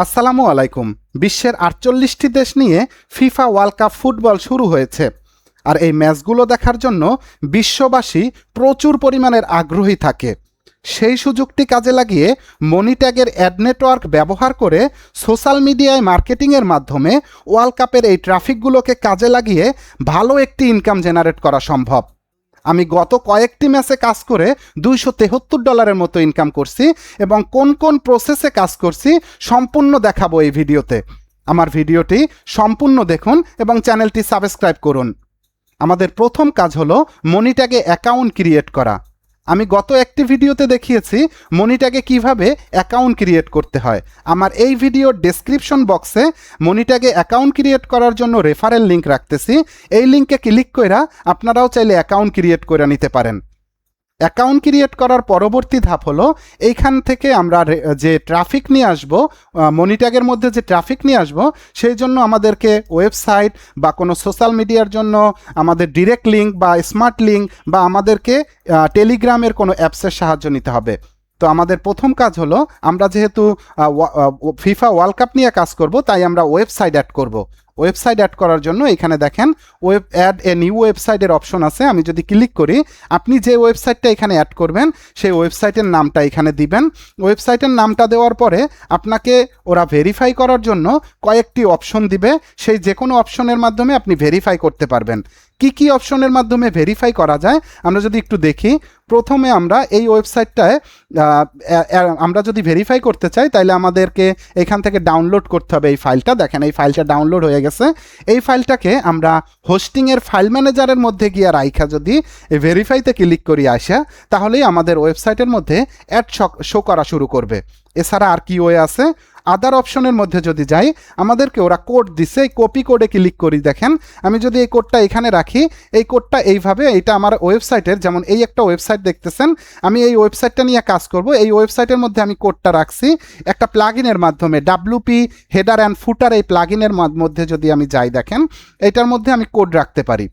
আসসালামু আলাইকুম। বিশ্বের ৪৮টি দেশ নিয়ে ফিফা ওয়ার্ল্ড কাপ ফুটবল শুরু হয়েছে। আর এই ম্যাচগুলো দেখার জন্য বিশ্ববাসী প্রচুর পরিমাণের আগ্রহী থাকে। সেই সুযোগটি কাজে লাগিয়ে মনিট্যাগের অ্যাড নেটওয়ার্ক ব্যবহার করে সোশ্যাল মিডিয়ায় মার্কেটিংয়ের মাধ্যমে ওয়ার্ল্ড কাপের এই ট্রাফিকগুলোকে কাজে লাগিয়ে ভালো একটি ইনকাম জেনারেট করা সম্ভব। আমি গত কয়েকটি ম্যাচে কাজ করে $273 মতো ইনকাম করছি এবং কোন কোন প্রসেসে কাজ করছি সম্পূর্ণ দেখাবো এই ভিডিওতে। আমার ভিডিওটি সম্পূর্ণ দেখুন এবং চ্যানেলটি সাবস্ক্রাইব করুন। আমাদের প্রথম কাজ হলো মনিট্যাগে অ্যাকাউন্ট ক্রিয়েট করা। আমি গত একটি ভিডিওতে দেখিয়েছি মনিট্যাগে কিভাবে অ্যাকাউন্ট ক্রিয়েট করতে হয়। আমার এই ভিডিওর ডেসক্রিপশন বক্সে মনিট্যাগে অ্যাকাউন্ট ক্রিয়েট করার জন্য রেফারেল লিঙ্ক রাখতেছি। এই লিঙ্কে ক্লিক করে আপনারাও চাইলে অ্যাকাউন্ট ক্রিয়েট করে নিতে পারেন। অ্যাকাউন্ট ক্রিয়েট করার পরবর্তী ধাপ হলো এইখান থেকে আমরা যে ট্রাফিক নিয়ে আসব, মনিট্যাগের মধ্যে যে ট্রাফিক নিয়ে আসব, সেই জন্য আমাদেরকে ওয়েবসাইট বা কোনো সোশ্যাল মিডিয়ার জন্য আমাদের ডিরেক্ট লিঙ্ক বা স্মার্ট লিঙ্ক বা আমাদেরকে টেলিগ্রামের কোনো অ্যাপসের সাহায্য নিতে হবে। তো আমাদের প্রথম কাজ হলো, আমরা যেহেতু ফিফা ওয়ার্ল্ড কাপ নিয়ে কাজ করব, তাই আমরা ওয়েবসাইট অ্যাড করব। ওয়েবসাইট অ্যাড করার জন্য এখানে দেখেন অ্যাড এ নিউ ওয়েবসাইটের অপশন আছে। আমি যদি ক্লিক করি, আপনি যে ওয়েবসাইটটা এখানে অ্যাড করবেন সেই ওয়েবসাইটের নামটা এখানে দিবেন। ওয়েবসাইটের নামটা দেওয়ার পরে আপনাকে ওরা ভেরিফাই করার জন্য কয়েকটি অপশন দিবে। সেই যে কোনো অপশনের মাধ্যমে আপনি ভেরিফাই করতে পারবেন। কি অপশনের মাধ্যমে ভেরিফাই করা যায় আমরা যদি একটু দেখি। প্রথমে আমরা এই ওয়েবসাইটটায় আমরা যদি ভেরিফাই করতে চাই তাহলে আমাদেরকে এখান থেকে ডাউনলোড করতে হবে এই ফাইলটা। দেখেন এই ফাইলটা ডাউনলোড হয়ে গেছে। এই ফাইলটাকে আমরা হোস্টিংয়ের ফাইল ম্যানেজারের মধ্যে গিয়ে রাইখা যদি ভেরিফাইতে ক্লিক করি আসা, তাহলেই আমাদের ওয়েবসাইটের মধ্যে অ্যাড শো করা শুরু করবে। এছাড়া আর কি ওয়ে আছে? আদার অপশনের মধ্যে যদি যাই, আমাদেরকে ওরা কোড দিছে, এই কপি কোডে ক্লিক করি। দেখেন আমি যদি এই কোডটা এখানে রাখি, এই কোডটা এইভাবে, এইটা আমার ওয়েবসাইটের, যেমন এই একটা ওয়েবসাইট দেখতেছেন, আমি এই ওয়েবসাইটটা নিয়ে কাজ করব। এই ওয়েবসাইটের মধ্যে আমি কোডটা রাখছি একটা প্লাগইনের মাধ্যমে, WP হেডার অ্যান্ড ফুটার, এই প্লাগইনের মধ্যে যদি আমি যাই, দেখেন এইটার মধ্যে আমি কোড রাখতে পারি।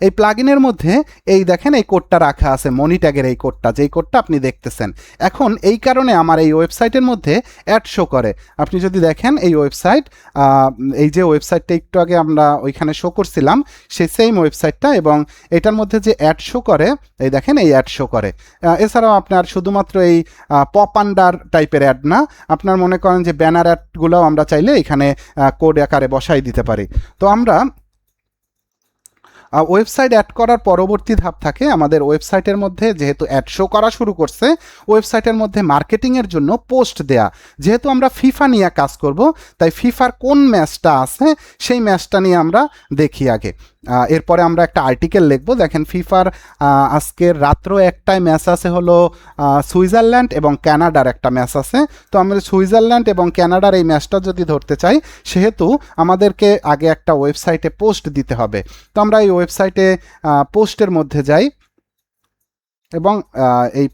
এই প্লাগইনের মধ্যে এই দেখেন এই কোডটা রাখা আছে, মনিট্যাগের এই কোডটা, যেই কোডটা আপনি দেখতেছেন। এখন এই কারণে আমার এই ওয়েবসাইটের মধ্যে অ্যাড শো করে। আপনি যদি দেখেন এই ওয়েবসাইট, এই যে ওয়েবসাইটটা একটু আগে আমরা ওইখানে শো করছিলাম, সেই সেম ওয়েবসাইটটা, এবং এটার মধ্যে যে অ্যাড শো করে, এই দেখেন এই অ্যাড শো করে। এছাড়াও আপনার শুধুমাত্র এই পপ আন্ডার টাইপের অ্যাড না, আপনার মনে করেন যে ব্যানার অ্যাডগুলোও আমরা চাইলে এখানে কোড আকারে বসাই দিতে পারি। তো আমরা ওয়েবসাইট অ্যাড করার পরবর্তী ধাপ থাকে আমাদের ওয়েবসাইটের মধ্যে, যেহেতু অ্যাড শো করা শুরু করছে, ওয়েবসাইটের মধ্যে মার্কেটিংয়ের জন্য পোস্ট দেয়া। যেহেতু আমরা ফিফা নিয়ে কাজ করব, তাই ফিফার কোন ম্যাচটা আছে সেই ম্যাচটা নিয়ে আমরা দেখি আগে। এরপরে আমরা একটা আর্টিকেল লিখব। দেখেন ফিফার আজকের রাত্র একটায় ম্যাচ আছে হলো সুইজারল্যান্ড এবং কানাডার একটা ম্যাচ আছে। তো আমরা সুইজারল্যান্ড এবং কানাডার এই ম্যাচটা যদি ধরতে চাই, সেহেতু আমাদেরকে আগে একটা ওয়েবসাইটে পোস্ট দিতে হবে। তো আমরা এই ওয়েবসাইটে পোস্টের মধ্যে যাই এবং এই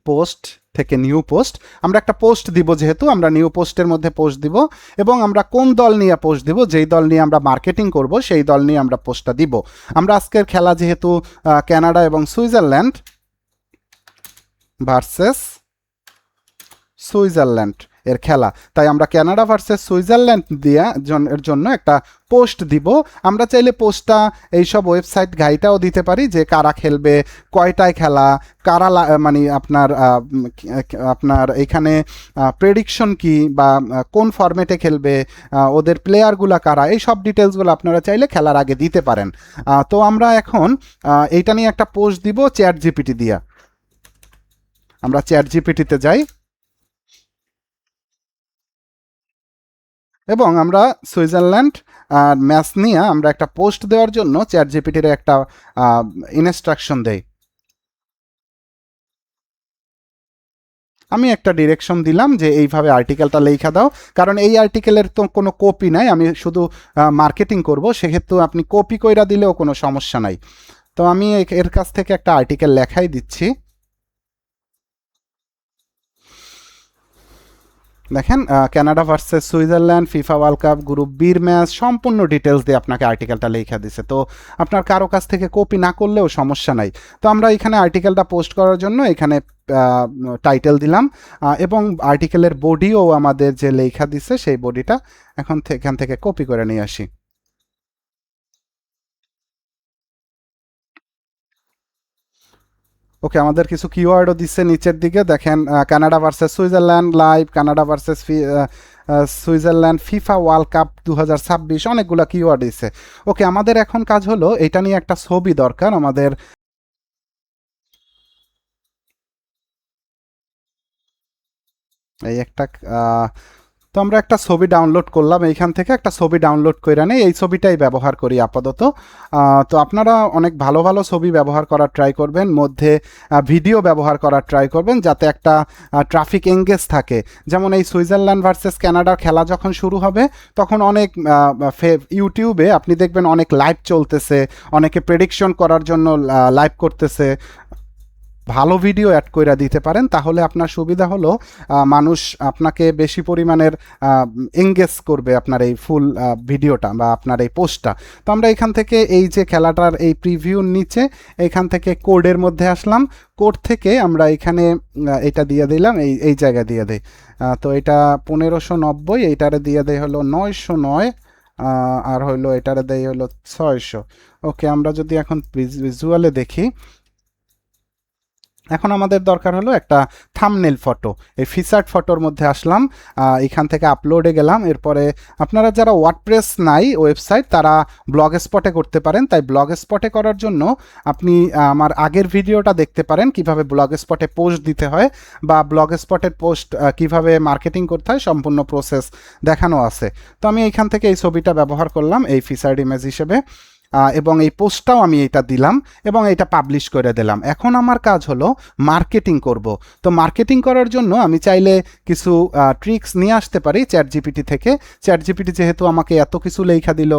পোস্ট থেকে নিউ পোস্ট, আমরা একটা পোস্ট দিব। যেহেতু আমরা নিউ পোস্টের মধ্যে পোস্ট দিব এবং আমরা কোন দল নিয়ে পোস্ট দিব, যেই দল নিয়ে আমরা মার্কেটিং করব সেই দল নিয়ে আমরা পোস্টটা দিব। আমরা আজকের খেলা যেহেতু কানাডা এবং সুইজারল্যান্ড ভার্সেস সুইজারল্যান্ড এর খেলা, তাই আমরা কানাডা ভার্সেস সুইজারল্যান্ড এর জন্য একটা পোস্ট দিব। আমরা চাইলে পোস্টটা এইসব ওয়েবসাইট গাইডটাও দিতে পারি, যে কারা খেলবে, কয়টায় খেলা, কারা, মানে আপনার এখানে প্রেডিকশন কি বা কোন ফরম্যাটে খেলবে, ওদের প্লেয়ারগুলো কারা, এই সব ডিটেলসগুলো আপনারা চাইলে খেলার আগে দিতে পারেন। তো আমরা এখন এইটা নিয়ে একটা পোস্ট দিব চ্যাট জিপিটি দিয়া। আমরা চ্যাট জিপিটিতে যাই এবং আমরা সুইজারল্যান্ড ম্যাচ নিয়ে আমরা একটা পোস্ট দেওয়ার জন্য চ্যাট জিপিটির একটা ইনস্ট্রাকশন দেই। আমি একটা ডিরেকশন দিলাম যে এইভাবে আর্টিকেলটা লেখা দাও, কারণ এই আর্টিকেলের তো কোনো কপি নাই, আমি শুধু মার্কেটিং করব, সেক্ষেত্রে আপনি কপি কইরা দিলেও কোনো সমস্যা নাই। তো আমি এর কাছ থেকে একটা আর্টিকেল লেখাই দিচ্ছি। দেখেন Canada versus Switzerland FIFA world cup group বির ম্যাচ, সম্পূর্ণ ডিটেলস দিয়ে আপনাকে আর্টিকেলটা লেখা দিছে। তো আপনার কারো কাছ থেকে কপি না করলেও সমস্যা নাই। তো আমরা এখানে আর্টিকেলটা পোস্ট করার জন্য এখানে টাইটেল দিলাম এবং আর্টিকেলের বডিও আমাদের যে লেখা দিছে সেই বডিটা এখান থেকে কপি করে নিয়ে আসি। ওকে, আমাদের কিছু কিওয়ার্ডও দিচ্ছে নিচের দিকে দেখেন, Canada versus Switzerland live, Canada versus Switzerland FIFA world cup 2026, অনেকগুলো কিওয়ার্ড দিচ্ছে। ওকে, আমাদের এখন কাজ হলো এটা নিয়ে একটা ছবি দরকার আমাদের। এই একটা তো আমরা একটা ছবি ডাউনলোড করলাম, এইখান থেকে একটা ছবি ডাউনলোড করে নেই, এই ছবিটাই ব্যবহার করি আপাতত। তো আপনারা অনেক ভালো ভালো ছবি ব্যবহার করার ট্রাই করবেন, মধ্যে ভিডিও ব্যবহার করার ট্রাই করবেন যাতে একটা ট্রাফিক এঙ্গেজ থাকে। যেমন এই সুইজারল্যান্ড ভার্সেস কানাডার খেলা যখন শুরু হবে তখন অনেক ইউটিউবে আপনি দেখবেন অনেক লাইভ চলতেছে, অনেকে প্রেডিকশন করার জন্য লাইভ করতেছে। ভালো ভিডিও অ্যাড করে দিতে পারেন, তাহলে আপনার সুবিধা হলো মানুষ আপনাকে বেশি পরিমাণের এঙ্গেজ করবে আপনার এই ফুল ভিডিওটা বা আপনার এই পোস্টটা। তো আমরা এখান থেকে এই যে খেলাটার এই প্রিভিউর নিচে এখান থেকে কোডের মধ্যে আসলাম, কোড থেকে আমরা এখানে এটা দিয়ে দিলাম, এই জায়গায় দিয়ে দিই। তো এটা 1590, এইটারে দিয়ে দেয় হলো 909, আর হইলো এটারে দেয় হলো 600। ওকে, আমরা যদি এখন ভিজুয়ালে দেখি, এখন আমাদের দরকার হলো একটা থাম্বনেল ফটো। এই ফিচার্ড ফটোর মধ্যে আসলাম, এখান থেকে আপলোডে গেলাম। এরপরে আপনারা যারা ওয়ার্ডপ্রেস নাই ওয়েবসাইট তারা ব্লগ স্পটে করতে পারেন। তাই ব্লগ স্পটে করার জন্য আপনি আমার আগের ভিডিওটা দেখতে পারেন কিভাবে ব্লগ স্পটে পোস্ট দিতে হয় বা ব্লগ স্পটের পোস্ট কিভাবে মার্কেটিং করতে হয়, সম্পূর্ণ প্রসেস দেখানো আছে। তো আমি এখান থেকে এই ছবিটা ব্যবহার করলাম এই ফিচার্ড ইমেজ হিসেবে, এবং এই পোস্টটাও আমি এটা দিলাম এবং এটা পাবলিশ করে দিলাম। এখন আমার কাজ হলো মার্কেটিং করব। তো মার্কেটিং করার জন্য আমি চাইলে কিছু ট্রিক্স নিয়ে আসতে পারি চ্যাট জিপিটি থেকে। চ্যাট জিপিটি যেহেতু আমাকে এত কিছু লেখা দিল,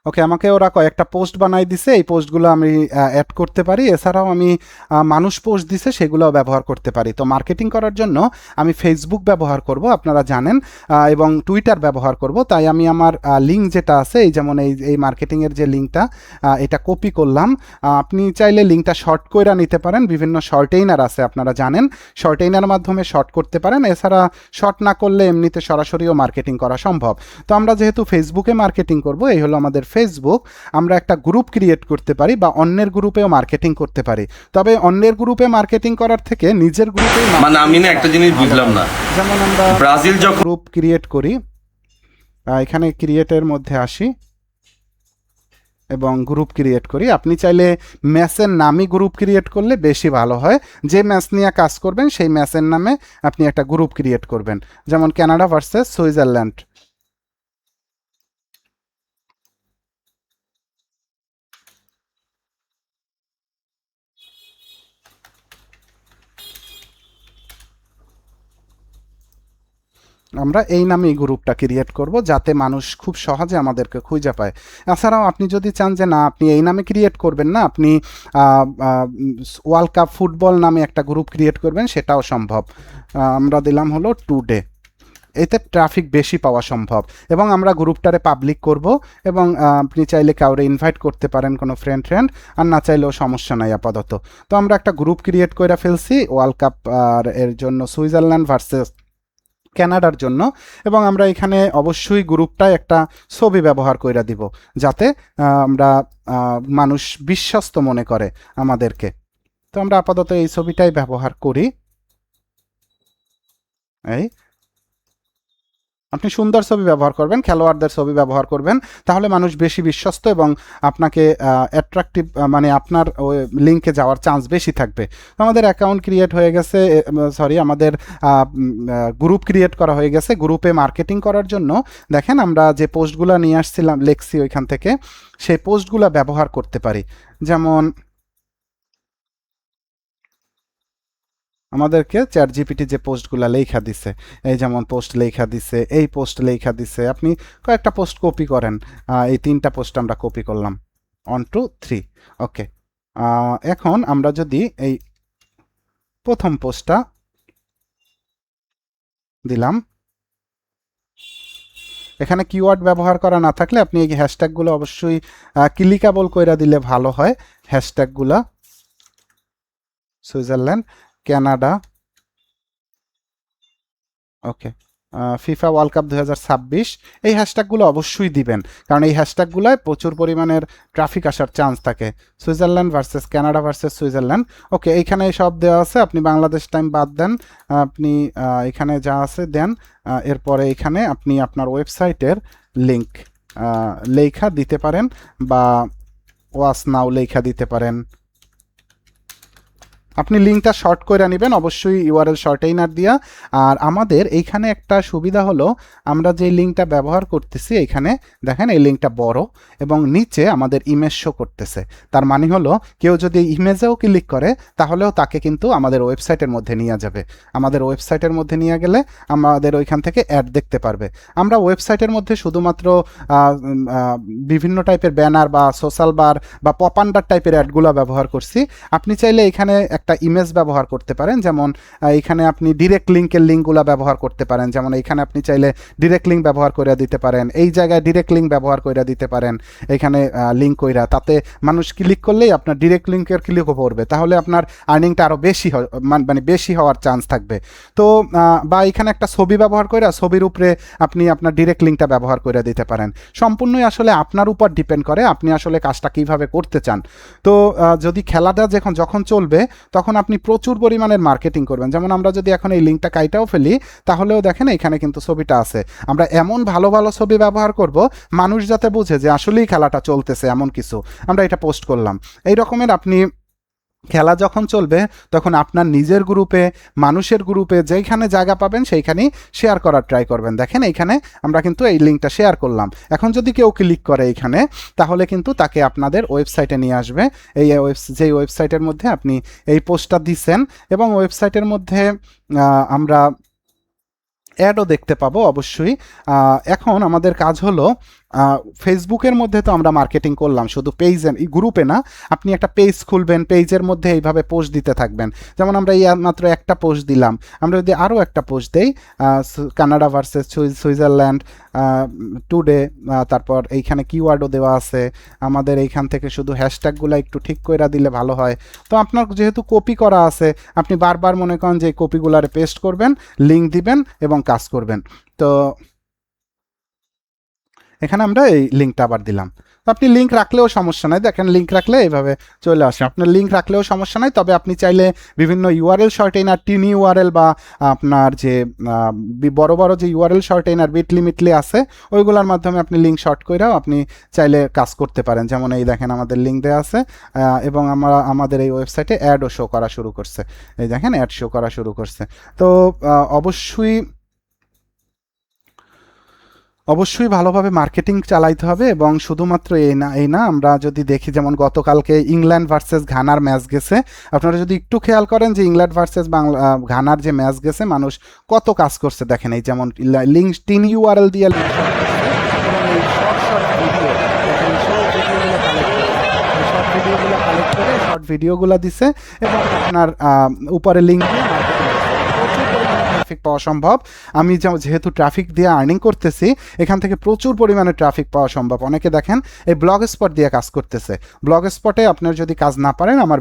ওকে, আমাকে ওরা কয়েকটা পোস্ট বানাই দিছে, এই পোস্টগুলো আমি অ্যাড করতে পারি। এছাড়াও আমি মানুষ পোস্ট দিছে সেগুলোও ব্যবহার করতে পারি। তো মার্কেটিং করার জন্য আমি ফেসবুক ব্যবহার করব, আপনারা জানেন, এবং টুইটার ব্যবহার করব। তাই আমি আমার লিঙ্ক যেটা আছে, এই যেমন এই মার্কেটিংয়ের যে লিঙ্কটা, এটা কপি করলাম। আপনি চাইলে লিঙ্কটা শর্ট করে নিতে পারেন, বিভিন্ন শর্টেইনার আছে আপনারা জানেন, শর্টেইনার মাধ্যমে শর্ট করতে পারেন। এছাড়া শর্ট না করলে এমনিতে সরাসরিও মার্কেটিং করা সম্ভব। তো আমরা যেহেতু ফেসবুকে মার্কেটিং করব, এই হলো আমাদের ফেসবুক। আমরা একটা গ্রুপ ক্রিয়েট করতে পারি বা অন্যের গ্রুপেও মার্কেটিং করতে পারি। তবে অন্যের গ্রুপে মার্কেটিং করার থেকে নিজের গ্রুপে, মানে আমি না একটা জিনিস বুঝলাম না, যেমন আমরা ব্রাজিল যখন গ্রুপ ক্রিয়েট করি, এখানে ক্রিয়েটের মধ্যে আসি এবং গ্রুপ ক্রিয়েট করি। আপনি চাইলে ম্যাচের নামই গ্রুপ ক্রিয়েট করলে বেশি ভালো হয়। যে ম্যাচ নিয়ে কাজ করবেন সেই ম্যাচের নামে আপনি একটা গ্রুপ ক্রিয়েট করবেন, যেমন কানাডা ভার্সেস সুইজারল্যান্ড। আমরা এই নামেই গ্রুপটা ক্রিয়েট করব যাতে মানুষ খুব সহজে আমাদেরকে খুঁজে পায়। এছাড়াও আপনি যদি চান যে না আপনি এই নামে ক্রিয়েট করবেন না, আপনি ওয়ার্ল্ড কাপ ফুটবল নামে একটা গ্রুপ ক্রিয়েট করবেন, সেটাও সম্ভব। আমরা দিলাম হলো টুডে, এতে ট্রাফিক বেশি পাওয়া সম্ভব। এবং আমরা গ্রুপটারে পাবলিক করব এবং আপনি চাইলে কাউরে ইনভাইট করতে পারেন, কোনো ফ্রেন্ড, আর না চাইলেও সমস্যা নাই আপাতত। তো আমরা একটা গ্রুপ ক্রিয়েট করে ফেলছি ওয়ার্ল্ড কাপ আর এর জন্য সুইজারল্যান্ড ভার্সেস কানাডার জন্য। এবং আমরা এখানে অবশ্যই গ্রুপটায় একটা ছবি ব্যবহার করে দিব যাতে আমরা মানুষ বিশ্বস্ত মনে করে আমাদেরকে। তো আমরা আপাতত এই ছবিটাই ব্যবহার করি। এই আপনি সুন্দর ছবি ব্যবহার করবেন, খেলোয়াড়দের ছবি ব্যবহার করবেন, তাহলে মানুষ বেশি বিশ্বস্ত এবং আপনাকে অ্যাট্রাকটিভ, মানে আপনার লিঙ্কে যাওয়ার চান্স বেশি থাকবে। তো আমাদের অ্যাকাউন্ট ক্রিয়েট হয়ে গেছে, সরি আমাদের গ্রুপ ক্রিয়েট করা হয়ে গেছে। গ্রুপে মার্কেটিং করার জন্য দেখেন আমরা যে পোস্টগুলো নিয়ে আসছিলাম লেখছি ওইখান থেকে, সেই পোস্টগুলো ব্যবহার করতে পারি। যেমন আমাদেরকে চ্যাট জিপিটি যে পোস্টগুলো লেখা দিছে, এই যেমন পোস্ট লেখা দিছে, এই পোস্ট লেখা দিছে, আপনি কয়েকটা পোস্ট কপি করেন। এই 3টা পোস্ট আমরা কপি করলাম, 1 2 3। ওকে, এখন আমরা যদি এই প্রথম পোস্টটা দিলাম, এখানে কিওয়ার্ড ব্যবহার করা না থাকলে আপনি এই হ্যাশট্যাগুলো অবশ্যই ক্লিকেবল কইরা দিলে ভালো হয়। হ্যাশট্যাগুলা সুইজারল্যান্ড, কানাডা, ওকে, ফিফা ওয়ার্ল্ড কাপ 2026 এই হ্যাশট্যাগুলো অবশ্যই দিবেন, কারণ এই হ্যাশট্যাগুলোয় প্রচুর পরিমাণের ট্রাফিক আসার চান্স থাকে। Switzerland versus Canada versus Switzerland, okay, এইখানে সব দেওয়া আছে। আপনি বাংলাদেশ টাইম বাদ দেন, আপনি এখানে যা আছে দেন। এরপরে এখানে আপনি আপনার ওয়েবসাইটের লিঙ্ক লেখা দিতে পারেন বা ওয়াস নাও লেখা দিতে পারেন। আপনি লিঙ্কটা শর্ট করে নেবেন অবশ্যই, ইউআরএল শর্টেইনার দিয়া। আর আমাদের এইখানে একটা সুবিধা হলো, আমরা যে লিঙ্কটা ব্যবহার করতেছি এইখানে দেখেন এই লিঙ্কটা বড় এবং নিচে আমাদের ইমেজ শো করতেছে। তার মানে হলো কেউ যদি ইমেজেও ক্লিক করে তাহলেও তাকে কিন্তু আমাদের ওয়েবসাইটের মধ্যে নিয়ে যাবে। আমাদের ওয়েবসাইটের মধ্যে নিয়ে গেলে আমাদের ওইখান থেকে অ্যাড দেখতে পারবে। আমরা ওয়েবসাইটের মধ্যে শুধুমাত্র বিভিন্ন টাইপের ব্যানার বা সোশ্যাল বার বা পপ আন্ডার টাইপের অ্যাডগুলো ব্যবহার করছি। আপনি চাইলে এখানে একটা ইমেজ ব্যবহার করতে পারেন, যেমন এখানে আপনি ডিরেক্ট লিঙ্কের লিঙ্কগুলো ব্যবহার করতে পারেন। যেমন এইখানে আপনি চাইলে ডিরেক্ট লিঙ্ক ব্যবহার করে দিতে পারেন, এই জায়গায় ডিরেক্ট লিঙ্ক ব্যবহার করে দিতে পারেন। এখানে লিঙ্ক কইরা তাতে মানুষ ক্লিক করলেই আপনার ডিরেক্ট লিঙ্কের ক্লিকও পড়বে, তাহলে আপনার আর্নিংটা আরও বেশি মানে বেশি হওয়ার চান্স থাকবে। তো বা এখানে একটা ছবি ব্যবহার করে ছবির উপরে আপনি আপনার ডিরেক্ট লিঙ্কটা ব্যবহার করে দিতে পারেন। সম্পূর্ণই আসলে আপনার উপর ডিপেন্ড করে আপনি আসলে কাজটা কীভাবে করতে চান। তো যদি খেলাটা যখন চলবে তখন আপনি প্রচুর পরিমাণের মার্কেটিং করবেন। যেমন আমরা যদি এখন এই লিঙ্কটা কাইটাও ফেলি তাহলেও দেখেন এখানে কিন্তু ছবিটা আছে। আমরা এমন ভালো ভালো ছবি ব্যবহার করব মানুষ যাতে বুঝে যে আসলেই খেলাটা চলতেছে, এমন কিছু আমরা এটা পোস্ট করলাম। এই রকমের আপনি খেলা যখন চলবে তখন আপনার নিজের গ্রুপে, মানুষের গ্রুপে যেইখানে জায়গা পাবেন সেইখানেই শেয়ার করার ট্রাই করবেন। দেখেন এইখানে আমরা কিন্তু এই লিঙ্কটা শেয়ার করলাম। এখন যদি কেউ ক্লিক করে এইখানে তাহলে কিন্তু তাকে আপনাদের ওয়েবসাইটে নিয়ে আসবে। যেই ওয়েবসাইটের মধ্যে আপনি এই পোস্টটা দিচ্ছেন, এবং ওয়েবসাইটের মধ্যে আমরা অ্যাডও দেখতে পাবো অবশ্যই। এখন আমাদের কাজ হলো ফেসবুকের মধ্যে তো আমরা মার্কেটিং করলাম, শুধু পেজে গ্রুপে না। আপনি একটা পেজ খুলবেন, পেজের মধ্যে এইভাবে পোস্ট দিতে থাকবেন। যেমন আমরা মাত্র একটা পোস্ট দিলাম, আমরা যদি আরও একটা পোস্ট দেই কানাডা ভার্সেস সুইজারল্যান্ড টুডে, তারপর এইখানে কিওয়ার্ডও দেওয়া আছে। আমাদের এইখান থেকে শুধু হ্যাশট্যাগুলো একটু ঠিক করে দিলে ভালো হয়। তো আপনার যেহেতু কপি করা আছে, আপনি বারবার মনে করেন যে এই কপিগুলারে পেস্ট করবেন, লিঙ্ক দিবেন এবং কাজ করবেন। তো এখানে আমরা এই লিঙ্কটা আবার দিলাম। আপনি লিঙ্ক রাখলেও সমস্যা নাই, দেখেন লিঙ্ক রাখলে এইভাবে চলে আসে। আপনার লিঙ্ক রাখলেও সমস্যা নাই, তবে আপনি চাইলে বিভিন্ন ইউআরএল শর্টেইনার, টিনি ইউআরএল বা আপনার যে বড় বড় যে ইউআরএল শর্টেইনার বিটলি আছে ওইগুলোর মাধ্যমে আপনি লিঙ্ক শর্ট করেও আপনি চাইলে কাজ করতে পারেন। যেমন এই দেখেন আমাদের লিঙ্ক দেওয়া আছে এবং আমাদের এই ওয়েবসাইটে অ্যাডও শো করা শুরু করছে। এই দেখেন অ্যাড শো করা শুরু করছে। তো অবশ্যই ভালোভাবে মার্কেটিং চালাইতে হবে। এবং শুধুমাত্র এই না আমরা যদি দেখি, যেমন গতকালকে ইংল্যান্ড ভার্সেস ঘানার ম্যাচ গেছে, আপনারা যদি একটু খেয়াল করেন যে ইংল্যান্ড ভার্সেস ঘানার যে ম্যাচ গেছে মানুষ কত কাজ করছে দেখেন। এই যেমন লিঙ্ক টিন ইউআরএল দিয়ে ভিডিওগুলো দিছে এবং আপনার উপরে লিঙ্ক দিয়ে ট্রাফিক পাওয়া সম্ভব। আমি যেহেতু ট্রাফিক দিয়ে আর্নিং করতেছি, এখান থেকে প্রচুর পরিমাণে ট্রাফিক পাওয়া সম্ভব। অনেকে দেখেন এই ব্লগ স্পট দিয়ে কাজ করতেছে। ব্লগ স্পটে আপনার যদি কাজ না পারেন, আমার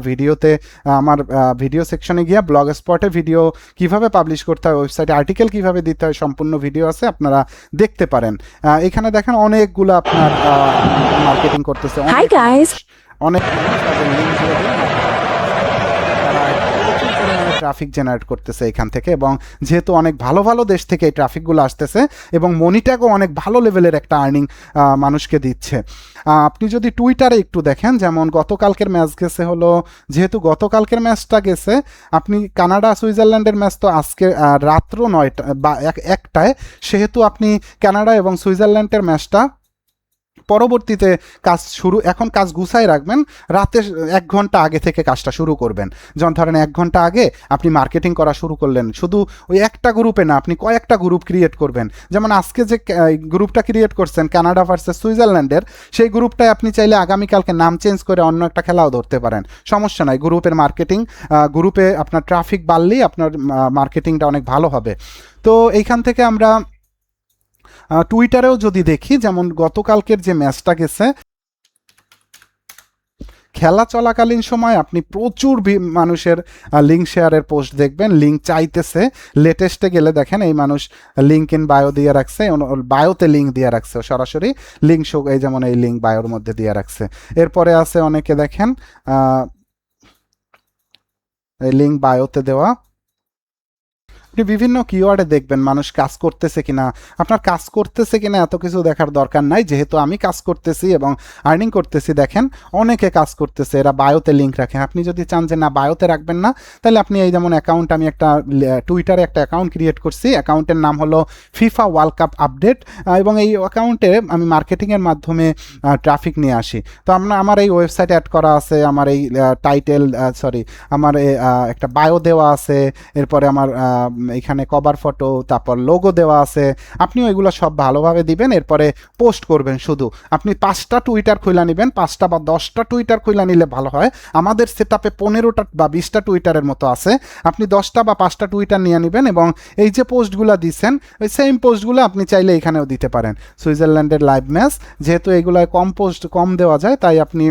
ভিডিও সেকশনে গিয়ে ব্লগ স্পটে ভিডিও কিভাবে পাবলিশ করতে হয়, ওয়েবসাইটে আর্টিকেল কিভাবে দিতে হয় সম্পূর্ণ ভিডিও আছে, আপনারা দেখতে পারেন। এখানে দেখেন অনেকগুলো আপনার মার্কেটিং করতেছে, অনেক ট্রাফিক জেনারেট করতেছে এখান থেকে। এবং যেহেতু অনেক ভালো ভালো দেশ থেকে এই ট্রাফিকগুলো আসতেছে এবং মনিটাগও অনেক ভালো লেভেলের একটা আর্নিং মানুষকে দিচ্ছে। আপনি যদি টুইটারে একটু দেখেন, যেমন গতকালকের ম্যাচ গেছে হলো, যেহেতু গতকালকের ম্যাচটা গেছে, আপনি কানাডা সুইজারল্যান্ডের ম্যাচ তো আজকে রাত্র 9টা বা 1টায়, সেহেতু আপনি কানাডা এবং সুইজারল্যান্ডের ম্যাচটা পরবর্তীতে এখন কাজ গুছাই রাখবেন, রাতে 1 ঘন্টা আগে থেকে কাজটা শুরু করবেন। যেমন ধরেন 1 ঘন্টা আগে আপনি মার্কেটিং করা শুরু করলেন, শুধু ওই একটা গ্রুপে না, আপনি কয়েকটা গ্রুপ ক্রিয়েট করবেন। যেমন আজকে যে গ্রুপটা ক্রিয়েট করছেন কানাডা ভার্সেস সুইজারল্যান্ডের, সেই গ্রুপটায় আপনি চাইলে আগামীকালকে নাম চেঞ্জ করে অন্য একটা খেলাও ধরতে পারেন, সমস্যা নাই। গ্রুপের মার্কেটিং, গ্রুপে আপনার ট্রাফিক বাড়লেই আপনার মার্কেটিংটা অনেক ভালো হবে। তো এইখান থেকে আমরা টুইটারেও যদি দেখি, যেমন গতকালকের যে ম্যাচটা গেছে, খেলা চলাকালীন সময় আপনি প্রচুর মানুষের লিঙ্ক শেয়ারের পোস্ট দেখবেন, লিঙ্ক চাইতেছে। লেটেস্টে গেলে দেখেন এই মানুষ লিঙ্ক ইন বায়ো দিয়ে রাখছে, বায়োতে লিঙ্ক দিয়ে রাখছে, সরাসরি লিঙ্ক শো, এই যেমন এই লিঙ্ক বায়োর মধ্যে দিয়ে রাখছে। এরপরে আছে অনেকে দেখেন এই লিঙ্ক বায়োতে দেওয়া। আপনি বিভিন্ন কিওয়ার্ডে দেখবেন মানুষ কাজ করতেছে কিনা। আপনার কাজ করতেছে কিনা এত কিছু দেখার দরকার নাই, যেহেতু আমি কাজ করতেছি এবং আর্নিং করতেছি। দেখেন অনেকে কাজ করতেছে, এরা বায়োতে লিঙ্ক রাখেন। আপনি যদি চান যে না বায়োতে রাখবেন না, তাহলে আপনি এই যেমন অ্যাকাউন্ট, আমি একটা টুইটারে একটা অ্যাকাউন্ট ক্রিয়েট করছি, অ্যাকাউন্টের নাম হলো ফিফা ওয়ার্ল্ড কাপ আপডেট, এবং এই অ্যাকাউন্টে আমি মার্কেটিংয়ের মাধ্যমে ট্রাফিক নিয়ে আসি। তো আমার এই ওয়েবসাইট অ্যাড করা আছে, আমার এই টাইটেল আমার একটা বায়ো দেওয়া আছে, এরপরে আমার এখানে কভার ফটো, তারপর লোগো দেওয়া আছে। আপনিও এগুলো সব ভালোভাবে দিবেন, এরপরে পোস্ট করবেন। শুধু আপনি 5টা টুইটার খুলে নেবেন, 5টা বা 10টা টুইটার খুলে নিলে ভালো হয়। আমাদের সেটআপে 15টা বা 20টা টুইটারের মতো আছে। আপনি 10টা বা 5টা টুইটার নিয়ে নেবেন এবং এই যে পোস্টগুলো দিচ্ছেন, ওই সেম পোস্টগুলো আপনি চাইলে এখানেও দিতে পারেন। সুইজারল্যান্ডের লাইভ ম্যাচ, যেহেতু এগুলোয় কম দেওয়া যায়, তাই আপনি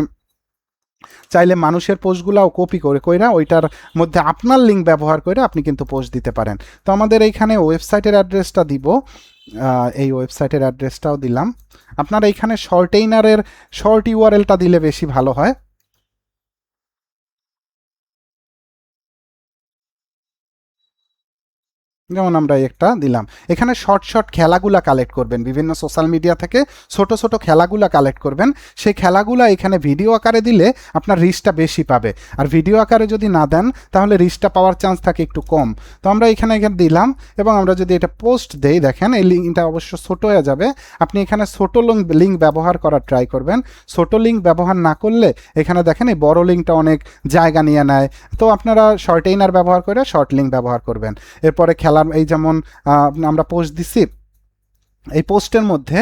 চাইলে মানুষের পোস্টগুলাও কপি কইরা ওইটার মধ্যে আপনার লিঙ্ক ব্যবহার করে আপনি কিন্তু পোস্ট দিতে পারেন। তো আমাদের এইখানে ওয়েবসাইটের অ্যাড্রেসটা দিব, এই ওয়েবসাইটের অ্যাড্রেসটাও দিলাম। আপনার এইখানে শর্ট ইউআরএলটা দিলে বেশি ভালো হয়। যেমন আমরা একটা দিলাম। এখানে শর্ট খেলাগুলা কালেক্ট করবেন, বিভিন্ন সোশ্যাল মিডিয়া থেকে ছোট খেলাগুলা কালেক্ট করবেন। সেই খেলাগুলা এখানে ভিডিও আকারে দিলে আপনার রিচটা বেশি পাবে, আর ভিডিও আকারে যদি না দেন তাহলে রিচটা পাওয়ার চান্স থাকে একটু কম। তো আমরা এখানে দিলাম, এবং আমরা যদি এটা পোস্ট দেই, দেখেন এই লিঙ্কটা অবশ্য ছোট হয়ে যাবে। আপনি এখানে ছোট লিঙ্ক ব্যবহার করার ট্রাই করবেন। ছোট লিঙ্ক ব্যবহার না করলে এখানে দেখেন এই বড় লিঙ্কটা অনেক জায়গা নিয়ে নেয়। তো আপনারা শর্টেইনার ব্যবহার করে শর্ট লিঙ্ক ব্যবহার করবেন। এরপরে খেলা, এই যেমন আমরা পোস্ট দিছি, এই পোস্টের মধ্যে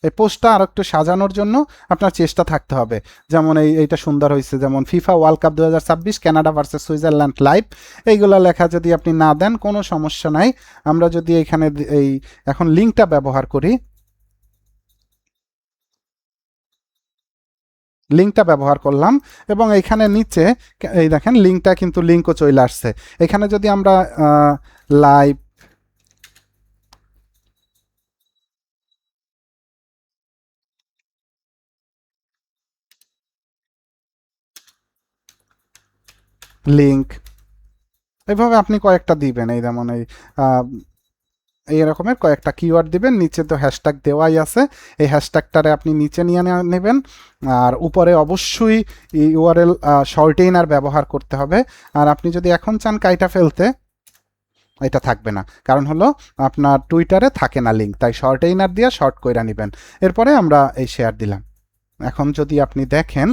এই পোস্টটা আর একটু সাজানোর জন্য আপনার চেষ্টা থাকতে হবে। যেমন এইটা সুন্দর হয়েছে, যেমন FIFA world cup 2026 Canada versus Switzerland live, এইগুলো লেখা যদি আপনি না দেন কোনো সমস্যা নাই। আমরা যদি এখানে এখন লিঙ্কটা ব্যবহার করি, লিঙ্কটা ব্যবহার করলাম, এবং এইখানে নিচে এই দেখেন লিঙ্কটা কিন্তু লিঙ্কও চলে আসছে। এখানে যদি আমরা লাইভ লিঙ্ক, এইভাবে আপনি কয়েকটা দিবেন। এই যেমন এই রকমের কয়েকটা কিওয়ার্ড দিবেন। নিচে তো হ্যাশট্যাগ দেওয়াই আছে, এই হ্যাশট্যাগটারে আপনি নিচে নিয়ে নেবেন, আর উপরে অবশ্যই ইউআরএল শর্টেইনার ব্যবহার করতে হবে। আর আপনি যদি এখন চান কাইটা ফেলতে, এটা থাকবে না, কারণ হলো আপনার টুইটারে থাকে না লিঙ্ক, তাই শর্টেইনার দিয়ে শর্ট কইরা নেবেন। এরপরে আমরা এই শেয়ার দিলাম। এখন যদি আপনি দেখেন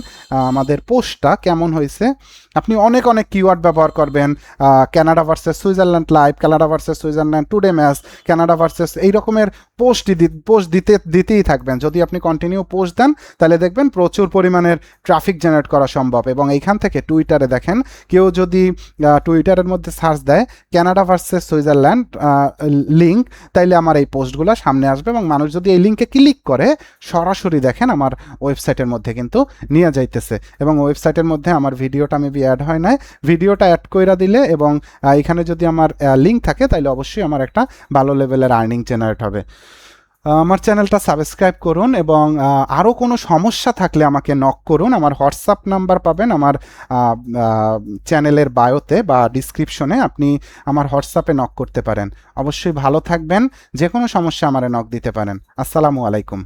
আমাদের পোস্টটা কেমন হয়েছে, আপনি অনেক কিওয়ার্ড ব্যবহার করবেন। Canada versus Switzerland live, Canada versus Switzerland today match, Canada versus এই রকমের পোস্ট দিতেই থাকবেন। যদি আপনি কন্টিনিউ পোস্ট দেন তাহলে দেখবেন প্রচুর পরিমাণের ট্রাফিক জেনারেট করা সম্ভব। এবং এইখান থেকে টুইটারে দেখেন, কেউ যদি টুইটারের মধ্যে সার্চ দেয় কানাডা ভার্সেস সুইজারল্যান্ড লিঙ্ক, তাইলে আমার এই পোস্টগুলো সামনে আসবে, এবং মানুষ যদি এই লিঙ্কে ক্লিক করে সরাসরি দেখেন আমার ওয়েবসাইটের মধ্যে কিন্তু নিয়ে যাইতেছে। এবং ওয়েবসাইটের মধ্যে আমার ভিডিওটা মেবি অ্যাড হয় নাই, ভিডিওটা অ্যাড কইরা দিলে এবং এখানে যদি আমার লিঙ্ক থাকে তাহলে অবশ্যই আমার একটা ভালো লেভেলের আর্নিং জেনারেট হবে। আমার চ্যানেলটা সাবস্ক্রাইব করুন, এবং আরও কোনো সমস্যা থাকলে আমাকে নক করুন। আমার হোয়াটসঅ্যাপ নাম্বার পাবেন আমার চ্যানেলের বায়োতে বা ডিসক্রিপশনে, আপনি আমার হোয়াটসঅ্যাপে নক করতে পারেন। অবশ্যই ভালো থাকবেন, যে কোনো সমস্যা আমারে নক দিতে পারেন। আসসালামু আলাইকুম।